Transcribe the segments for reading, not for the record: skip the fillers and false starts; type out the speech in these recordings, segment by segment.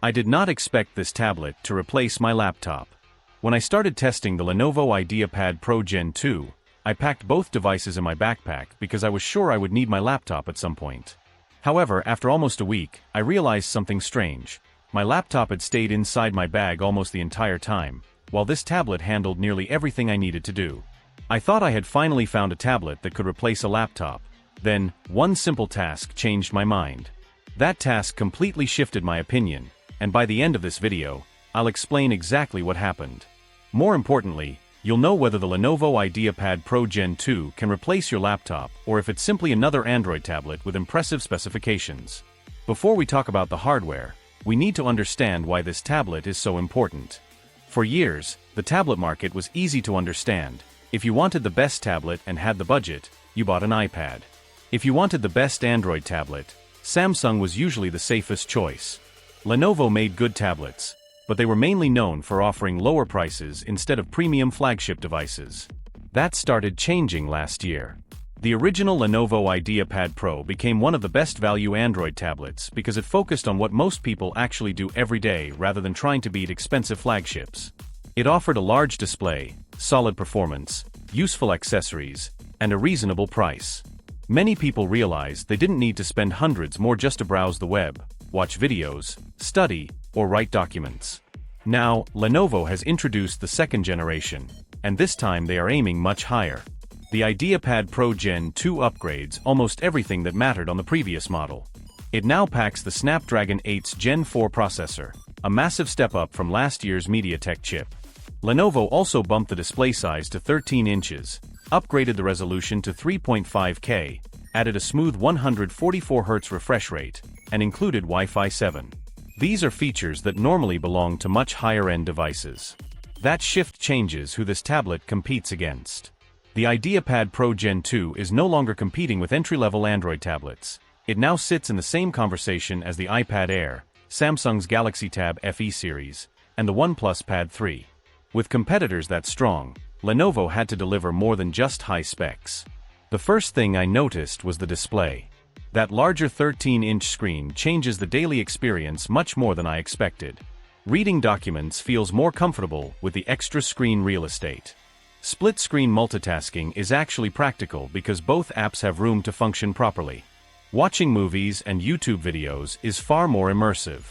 I did not expect this tablet to replace my laptop. When I started testing the Lenovo IdeaPad Pro Gen 2, I packed both devices in my backpack because I was sure I would need my laptop at some point. However, after almost a week, I realized something strange. My laptop had stayed inside my bag almost the entire time, while this tablet handled nearly everything I needed to do. I thought I had finally found a tablet that could replace a laptop. Then, one simple task changed my mind. That task completely shifted my opinion, and by the end of this video, I'll explain exactly what happened. More importantly, you'll know whether the Lenovo IdeaPad Pro Gen 2 can replace your laptop or if it's simply another Android tablet with impressive specifications. Before we talk about the hardware, we need to understand why this tablet is so important. For years, the tablet market was easy to understand. If you wanted the best tablet and had the budget, you bought an iPad. If you wanted the best Android tablet, Samsung was usually the safest choice. Lenovo made good tablets, but they were mainly known for offering lower prices instead of premium flagship devices. That started changing last year. The original Lenovo IdeaPad Pro became one of the best value Android tablets because it focused on what most people actually do every day rather than trying to beat expensive flagships. It offered a large display, solid performance, useful accessories, and a reasonable price. Many people realized they didn't need to spend hundreds more just to browse the web, watch videos, study, or write documents. Now, Lenovo has introduced the second generation, and this time they are aiming much higher. The IdeaPad Pro Gen 2 upgrades almost everything that mattered on the previous model. It now packs the Snapdragon 8's Gen 4 processor, a massive step up from last year's MediaTek chip. Lenovo also bumped the display size to 13 inches, upgraded the resolution to 3.5K, added a smooth 144Hz refresh rate, and included Wi-Fi 7. These are features that normally belong to much higher-end devices. That shift changes who this tablet competes against. The IdeaPad Pro Gen 2 is no longer competing with entry-level Android tablets. It now sits in the same conversation as the iPad Air, Samsung's Galaxy Tab FE series, and the OnePlus Pad 3. With competitors that strong, Lenovo had to deliver more than just high specs. The first thing I noticed was the display. That larger 13-inch screen changes the daily experience much more than I expected. Reading documents feels more comfortable with the extra screen real estate. Split-screen multitasking is actually practical because both apps have room to function properly. Watching movies and YouTube videos is far more immersive.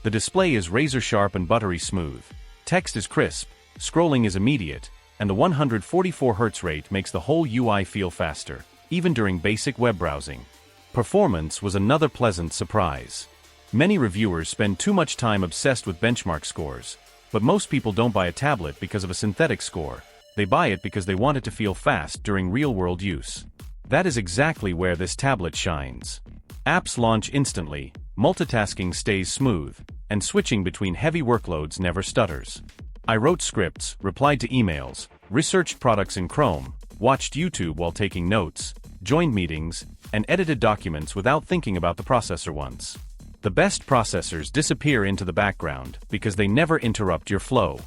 The display is razor-sharp and buttery smooth. Text is crisp, scrolling is immediate, and the 144Hz rate makes the whole UI feel faster, even during basic web browsing. Performance was another pleasant surprise. Many reviewers spend too much time obsessed with benchmark scores, but most people don't buy a tablet because of a synthetic score. They buy it because they want it to feel fast during real-world use. That is exactly where this tablet shines. Apps launch instantly, multitasking stays smooth, and switching between heavy workloads never stutters. I wrote scripts, replied to emails, researched products in Chrome, watched YouTube while taking notes, joined meetings, and edited documents without thinking about the processor once. The best processors disappear into the background because they never interrupt your flow.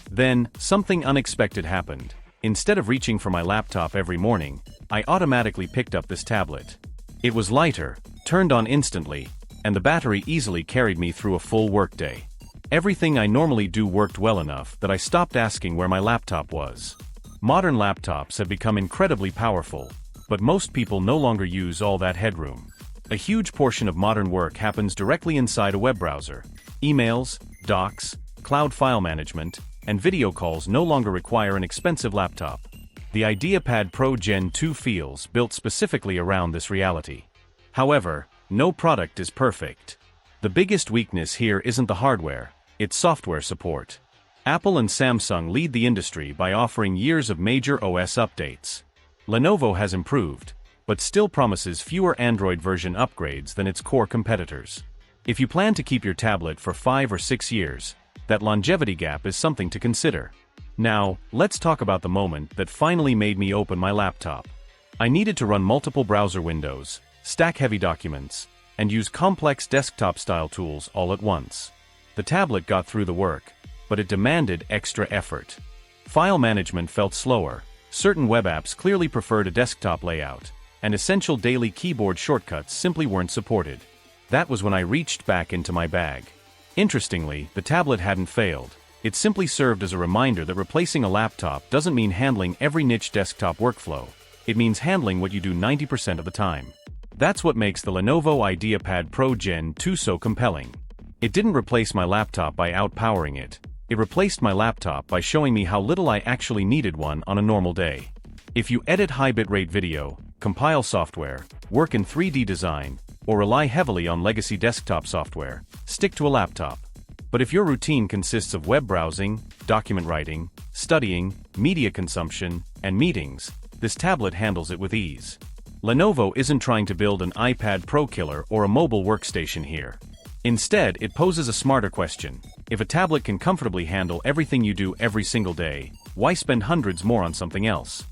Then, something unexpected happened. Instead of reaching for my laptop every morning, I automatically picked up this tablet. It was lighter, turned on instantly, and the battery easily carried me through a full workday. Everything I normally do worked well enough that I stopped asking where my laptop was. Modern laptops have become incredibly powerful, but most people no longer use all that headroom. A huge portion of modern work happens directly inside a web browser. Emails, docs, cloud file management, and video calls no longer require an expensive laptop. The IdeaPad Pro Gen 2 feels built specifically around this reality. However, no product is perfect. The biggest weakness here isn't the hardware, it's software support. Apple and Samsung lead the industry by offering years of major OS updates. Lenovo has improved, but still promises fewer Android version upgrades than its core competitors. If you plan to keep your tablet for 5 or 6 years, that longevity gap is something to consider. Now, let's talk about the moment that finally made me open my laptop. I needed to run multiple browser windows, stack heavy documents, and use complex desktop-style tools all at once. The tablet got through the work, but it demanded extra effort. File management felt slower, certain web apps clearly preferred a desktop layout, and essential daily keyboard shortcuts simply weren't supported. That was when I reached back into my bag. Interestingly, the tablet hadn't failed. It simply served as a reminder that replacing a laptop doesn't mean handling every niche desktop workflow. It means handling what you do 90% of the time. That's what makes the Lenovo IdeaPad Pro Gen 2 so compelling. It didn't replace my laptop by outpowering it. It replaced my laptop by showing me how little I actually needed one on a normal day. If you edit high bitrate video, compile software, work in 3D design, or rely heavily on legacy desktop software, stick to a laptop. But if your routine consists of web browsing, document writing, studying, media consumption, and meetings, this tablet handles it with ease. Lenovo isn't trying to build an iPad Pro killer or a mobile workstation here. Instead, it poses a smarter question. If a tablet can comfortably handle everything you do every single day, why spend hundreds more on something else?